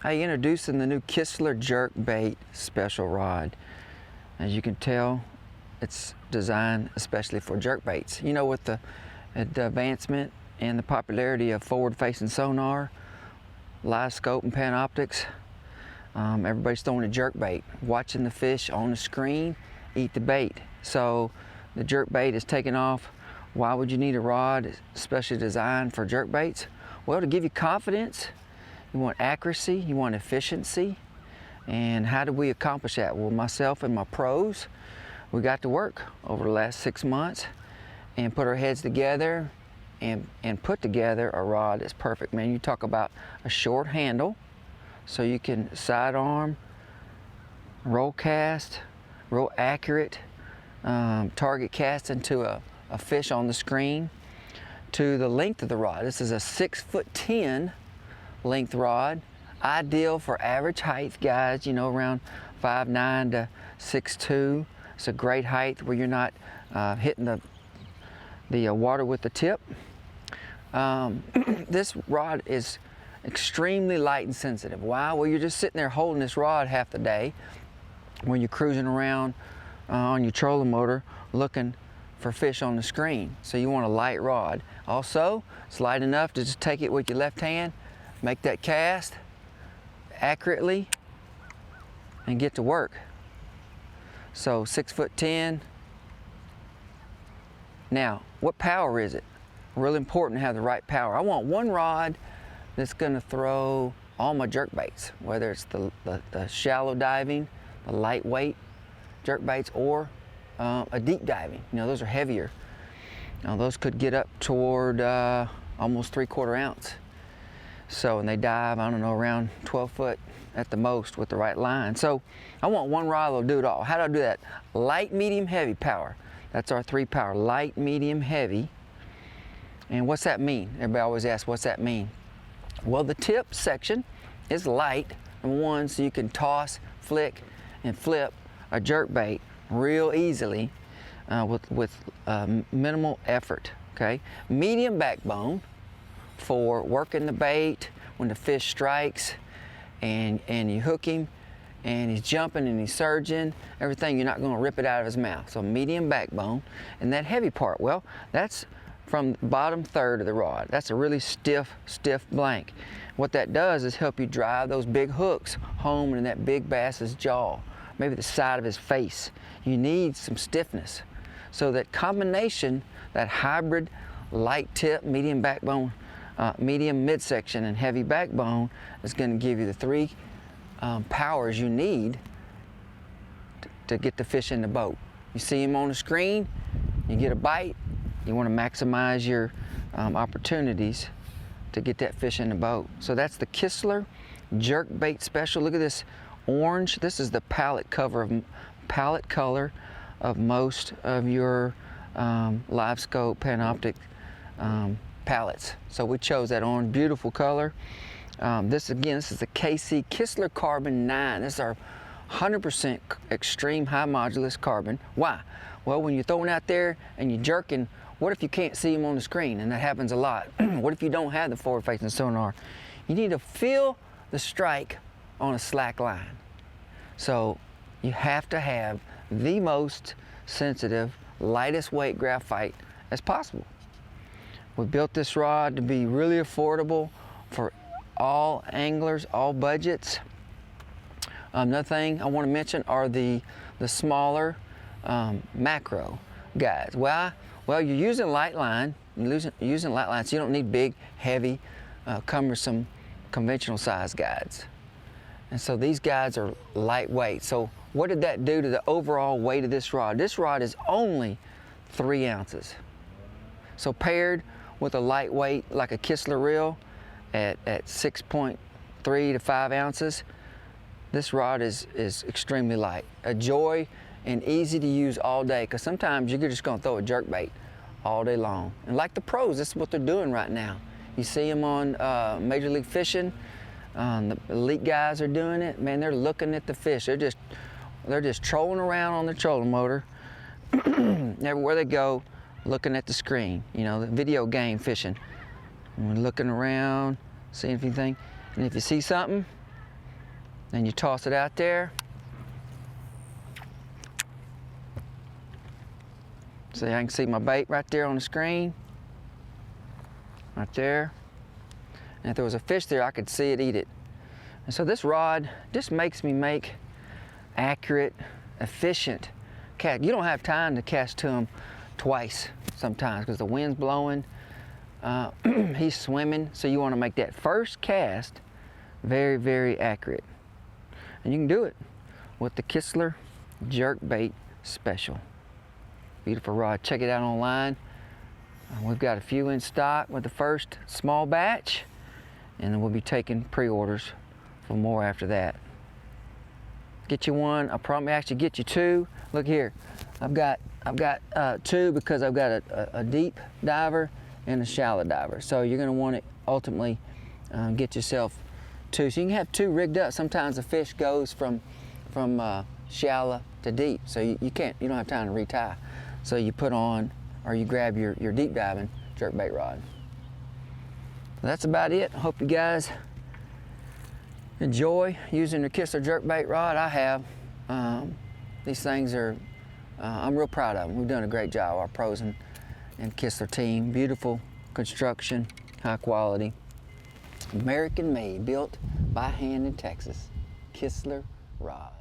Hey, introducing the new Kistler JERKBAIT Special rod. As you can tell, it's designed especially for jerkbaits. You know, with the advancement and the popularity of forward-facing sonar, live scope and panoptics, everybody's throwing a jerkbait, watching the fish on the screen eat the bait. So the jerkbait is taking off. Why would you need a rod especially designed for jerkbaits? Well, to give you confidence. You want accuracy, you want efficiency. And how do we accomplish that? Well, myself and my pros, we got to work over the last 6 months and put our heads together and put together a rod that's perfect. Man, you talk about a short handle, so you can sidearm, roll cast, real accurate, target cast into a fish on the screen, to the length of the rod. This is a 6'10" length rod, ideal for average height guys, you know, around 5'9" to 6'2". It's a great height where you're not hitting the water with the tip. This rod is extremely light and sensitive. Why? Well, you're just sitting there holding this rod half the day when you're cruising around on your trolling motor looking for fish on the screen. So you want a light rod. Also, it's light enough to just take it with your left hand, make that cast accurately, and get to work. So 6'10". Now, what power is it? Really important to have the right power. I want one rod that's gonna throw all my jerkbaits, whether it's the shallow diving, the lightweight jerkbaits, or a deep diving. You know, those are heavier. Now, those could get up toward almost 3/4 ounce. So, and they dive, I don't know, around 12 foot at the most with the right line. So I want one rod that'll do it all. How do I do that? Light, medium, heavy power. That's our 3 power, light, medium, heavy. And what's that mean? Everybody always asks, what's that mean? Well, the tip section is light, number one, so you can toss, flick, and flip a jerkbait real easily with minimal effort, okay? Medium backbone for working the bait when the fish strikes and you hook him and he's jumping and he's surging, everything, you're not going to rip it out of his mouth. So medium backbone. And that heavy part, well, that's from the bottom third of the rod. That's a really stiff blank. What that does is help you drive those big hooks home in that big bass's jaw, maybe the side of his face. You need some stiffness. So that combination, that hybrid light tip, medium backbone, medium midsection, and heavy backbone is going to give you the 3 powers you need to get the fish in the boat. You see him on the screen, you get a bite, you want to maximize your opportunities to get that fish in the boat. So that's the Kistler JERKBAIT Special. Look at this orange. This is the palette color of most of your live scope panoptic palettes. So we chose that orange, beautiful color. This is the KC Kistler Carbon 9. This is our 100% extreme high modulus carbon. Why? Well, when you're throwing out there and you're jerking, what if you can't see him on the screen? And that happens a lot. What if you don't have the forward-facing sonar? You need to feel the strike on a slack line. So you have to have the most sensitive, lightest weight graphite as possible. We built this rod to be really affordable for all anglers, all budgets. Another thing I want to mention are the smaller macro guys. Well, you're using light line, so you don't need big, heavy, cumbersome, conventional size guides. And so these guides are lightweight. So what did that do to the overall weight of this rod? This rod is only 3 ounces. So paired with a lightweight like a Kistler reel at 6.3 to 5 ounces, this rod is extremely light. A joy and easy to use all day, because sometimes you're just going to throw a jerkbait all day long. And like the pros, this is what they're doing right now. You see them on Major League Fishing. The elite guys are doing it. Man, they're looking at the fish. They're just trolling around on their trolling motor. Everywhere they go, looking at the screen. You know, the video game fishing. And looking around, seeing anything. And if you see something, Then you toss it out there. See, I can see my bait right there on the screen. Right there. And if there was a fish there, I could see it eat it. And so this rod just makes me make accurate, efficient cast. You don't have time to cast to them twice sometimes because the wind's blowing, he's swimming, so you want to make that first cast very, very accurate. And you can do it with the Kistler JERKBAIT Special. Beautiful rod. Check it out online. We've got a few in stock with the first small batch, and then we'll be taking pre-orders for more after that. Get you one. I'll probably actually get you two. Look here, I've got two because I've got a deep diver and a shallow diver. So you're going to want to ultimately get yourself two. So you can have two rigged up. Sometimes the fish goes from shallow to deep, so you don't have time to retie. So you put on, or you grab your deep diving jerkbait rod. That's about it. I hope you guys enjoy using the Kistler jerkbait rod. I have. These things are, I'm real proud of them. We've done a great job, our pros and Kistler team. Beautiful construction, high quality. American made, built by hand in Texas. Kistler rod.